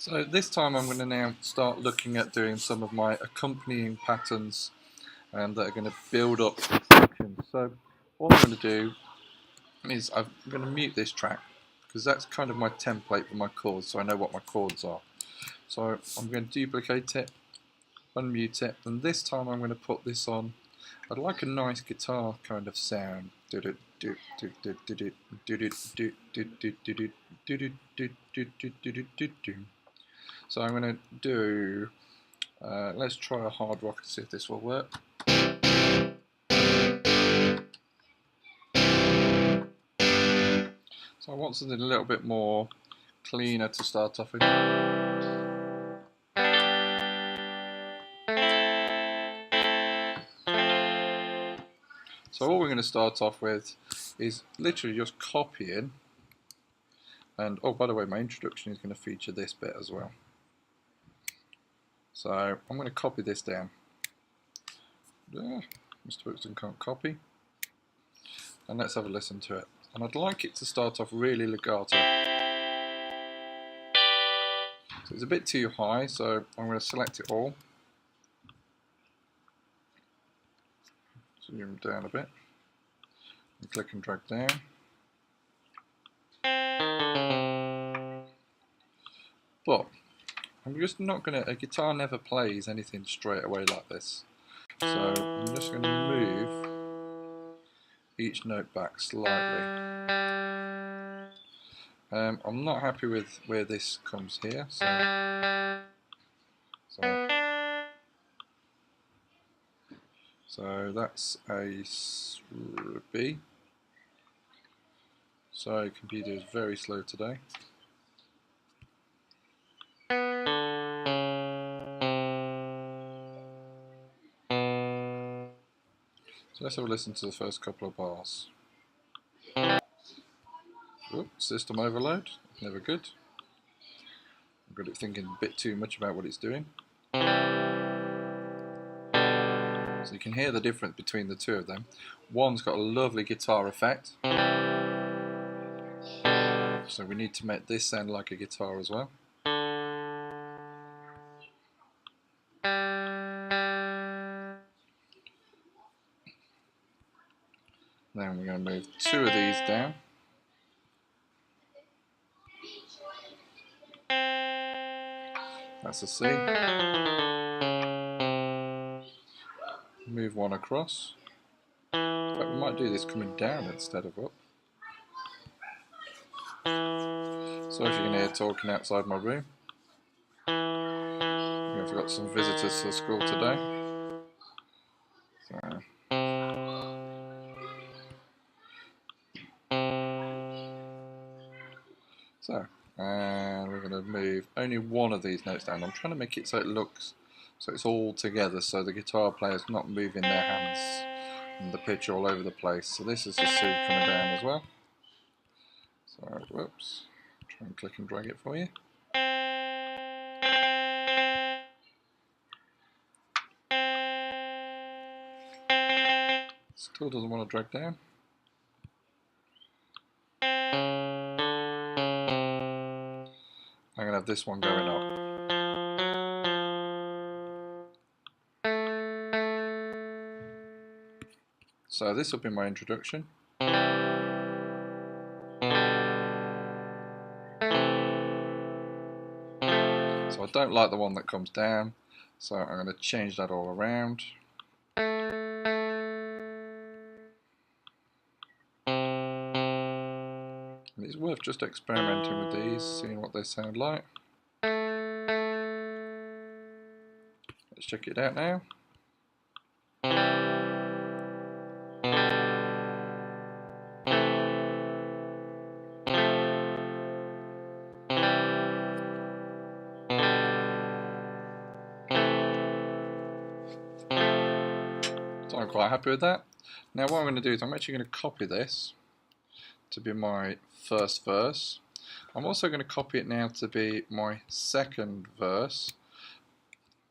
So this time I'm going to now start looking at doing some of my accompanying patterns and that are going to build up sections. So what I'm going to do is I'm going to mute this track because that's kind of my template for my chords, so I know what my chords are. So I'm going to duplicate it, unmute it, and this time I'm going to put this on. I'd like a nice guitar kind of sound. So I'm going to do, let's try a hard rock and see if this will work. So I want something a little bit more cleaner to start off with. So all we're going to start off with is literally just copying, and oh, by the way, my introduction is going to feature this bit as well. So I'm going to copy this down. Mr. Buxton can't copy. And let's have a listen to it. And I'd like it to start off really legato. So it's a bit too high, so I'm going to select it all. Zoom down a bit. And click and drag down. But I'm just not going to, a guitar never plays anything straight away like this. So I'm just going to move each note back slightly. I'm not happy with where this comes here, so that's a B. Sorry, computer is very slow today. So let's have a listen to the first couple of bars. Oops, system overload, never good. I've got it thinking a bit too much about what it's doing. So you can hear the difference between the two of them. One's got a lovely guitar effect. So we need to make this sound like a guitar as well. Then we're going to move two of these down. That's a C. Move one across. In fact, we might do this coming down instead of up. So if you can hear talking outside my room. I've got some visitors to the school today. And we're going to move only one of these notes down. I'm trying to make it so it looks, so it's all together, so the guitar player's not moving their hands and the pitch all over the place. So this is a C coming down as well. So, whoops, try and click and drag it for you. Still doesn't want to drag down. I'm going to have this one going up. So this will be my introduction. So I don't like the one that comes down, so I'm going to change that all around. And it's worth just experimenting with these, seeing what they sound like. Let's check it out now. So I'm quite happy with that. Now what I'm going to do is I'm actually going to copy this to be my first verse. I'm also going to copy it now to be my second verse.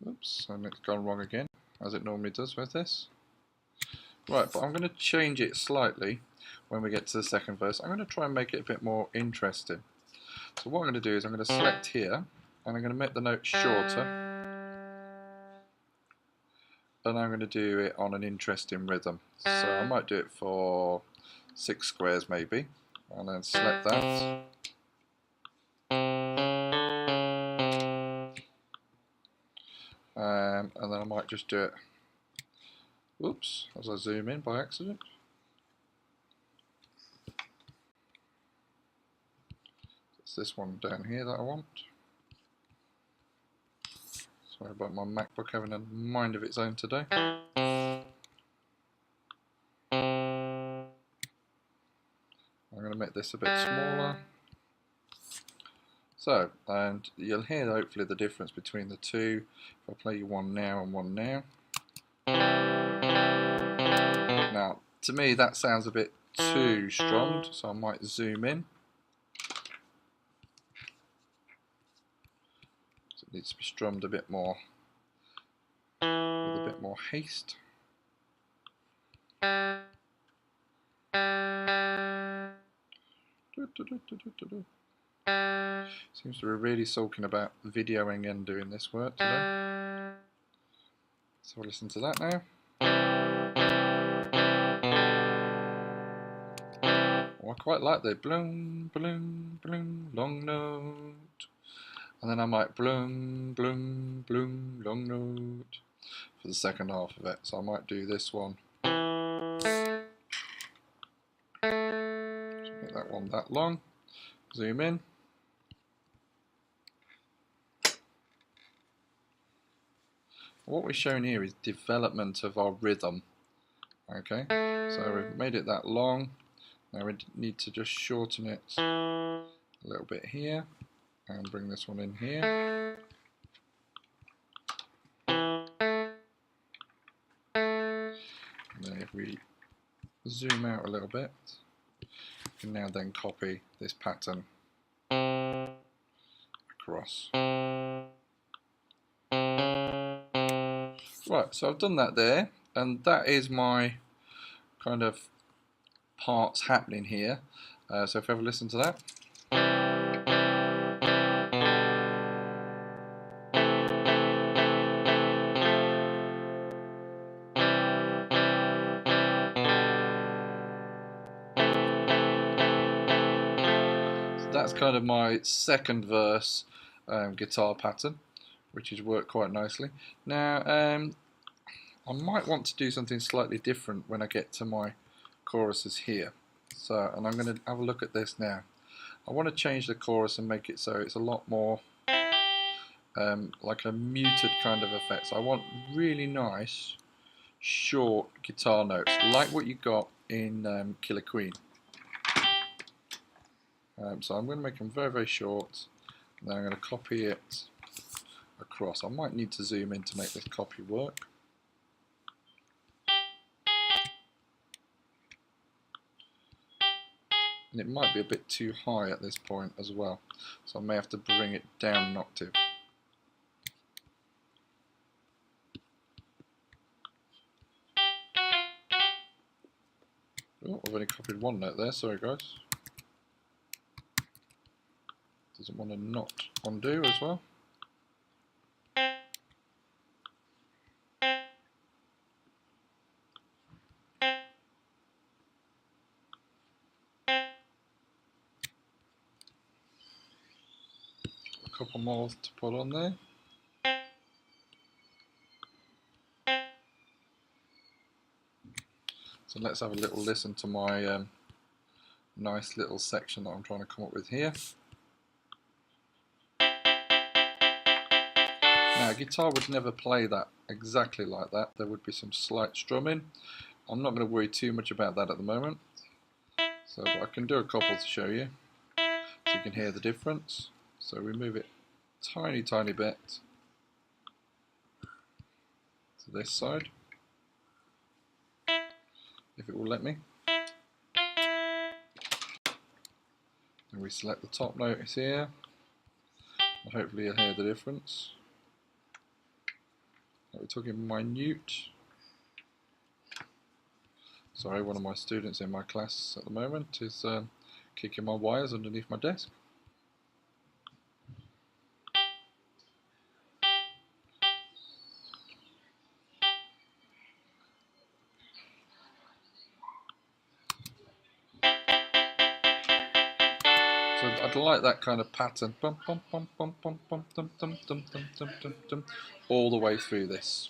Oops, and it's gone wrong again, as it normally does with this. Right, but I'm going to change it slightly when we get to the second verse. I'm going to try and make it a bit more interesting. So what I'm going to do is I'm going to select here, and I'm going to make the note shorter, and I'm going to do it on an interesting rhythm. So I might do it for 6 squares maybe, and then select that. And then I might just do it, oops, as I zoom in by accident. It's this one down here that I want. Sorry about my MacBook having a mind of its own today. I'm going to make this a bit smaller. So, and you'll hear hopefully the difference between the two. If I play you one now and one now. Now, to me that sounds a bit too strummed, so I might zoom in. So it needs to be strummed a bit more, with a bit more haste. Seems to be really sulking about videoing and doing this work today. So we'll listen to that now. Oh, I quite like the bloom, bloom, bloom, long note. And then I might bloom, bloom, bloom, long note for the second half of it. So I might do this one. Make that one that long. Zoom in. What we're showing here is development of our rhythm. Okay, so we've made it that long. Now we need to just shorten it a little bit here and bring this one in here. And then if we zoom out a little bit, we can now then copy this pattern across. Right, so I've done that there, and that is my kind of parts happening here. So if you ever listen to that. So that's kind of my second verse guitar pattern, which has worked quite nicely. Now, I might want to do something slightly different when I get to my choruses here. So, and I'm going to have a look at this now. I want to change the chorus and make it so it's a lot more like a muted kind of effect. So I want really nice, short guitar notes, like what you got in Killer Queen. So I'm going to make them very, very short, and then I'm going to copy it across. I might need to zoom in to make this copy work. And it might be a bit too high at this point as well, so I may have to bring it down an octave. Oh, I've only copied one note there, sorry guys. Doesn't want to not undo as well. A couple more to put on there. So let's have a little listen to my nice little section that I'm trying to come up with here. Now, a guitar would never play that exactly like that. There would be some slight strumming. I'm not going to worry too much about that at the moment. So I can do a couple to show you, so you can hear the difference. So we move it tiny, tiny bit to this side, if it will let me. And we select the top notes here, and hopefully you'll hear the difference. We're talking minute. Sorry, one of my students in my class at the moment is kicking my wires underneath my desk. So I'd like that kind of pattern, bum, bum, bum, bum, bum, bum, dum, dum, dum, dum, dum, dum, dum, all the way through this.